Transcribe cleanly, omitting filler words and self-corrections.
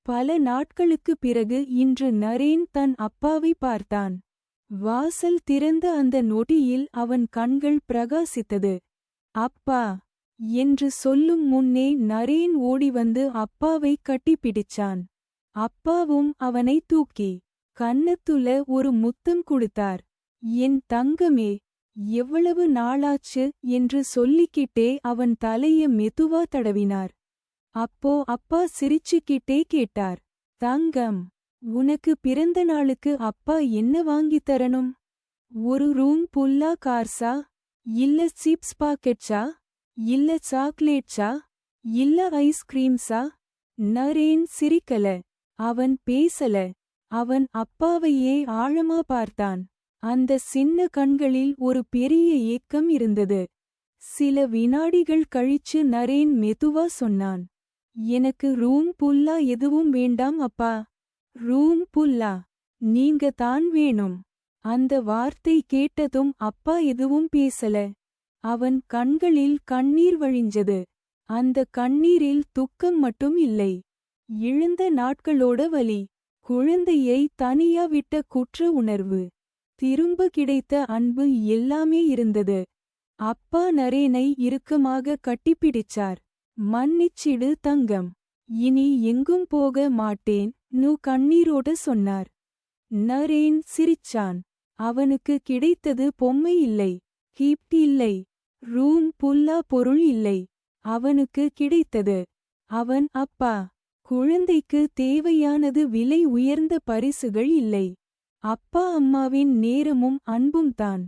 பல நாட்களுக்குப் பிறகு இன்று நரேன் தன் அப்பாவை பார்த்தான். வாசல் திறந்த அந்த நொடியில் அவன் கண்கள் பிரகாசித்தது. அப்பா என்று சொல்லும் முன்னே நரேன் ஓடிவந்து அப்பாவை கட்டிப்பிடிச்சான். அப்பாவும் அவனை தூக்கி கன்னத்துல ஒரு முத்தம் கொடுத்தார். என் தங்கமே, எவ்வளவு நாளாச்சு என்று சொல்லிக்கிட்டே அவன் தலைய மெதுவா தடவினார். அப்போ அப்பா சிரிச்சுக்கிட்டே கேட்டார், தங்கம், உனக்கு பிறந்த நாளுக்கு அப்பா என்ன வாங்கித் தரணும்? ஒரு ரூம் புல்லா கார்ஸா? இல்ல சிப்ஸ் பாக்கெட்ஸா? இல்ல சாக்லேட்ஸா? இல்ல ஐஸ்கிரீம்ஸா? நரேன் சிரிக்கல. அவன் பேசல. அவன் அப்பாவையே ஆழமா பார்த்தான். அந்த சின்ன கண்களில் ஒரு பெரிய ஏக்கம் இருந்தது. சில வினாடிகள் கழிச்சு நரேன் மெதுவா சொன்னான், எனக்கு ரூம் புல்லா எதுவும் வேண்டாம் அப்பா. ரூம் புல்லா நீங்க தான் வேணும். அந்த வார்த்தை கேட்டதும் அப்பா எதுவும் பேசல. அவன் கண்களில் கண்ணீர் வழிஞ்சது. அந்த கண்ணீரில் துக்கம் மட்டும் இல்லை, இழந்த நாட்களோட வலி, குழந்தையை தனியா விட்ட குற்ற உணர்வு, திரும்ப கிடைத்த அன்பு எல்லாமே இருந்தது. அப்பா நரேனை இறுக்கமாக கட்டிப்பிடிச்சார். மன்னிச்சிடு தங்கம், இனி எங்கும் போக மாட்டேன் நு கண்ணீரோடு சொன்னார். நரேன் சிரிச்சான். அவனுக்கு கிடைத்தது பொம்மை இல்லை, கிஃப்ட் இல்லை, ரூம் புல்லா பொருள் இல்லை. அவனுக்கு கிடைத்தது அவன் அப்பா. குழந்தைக்கு தேவையானது விலை உயர்ந்த பரிசுகள் இல்லை, அப்பா அம்மாவின் நேரமும் அன்பும் தான்.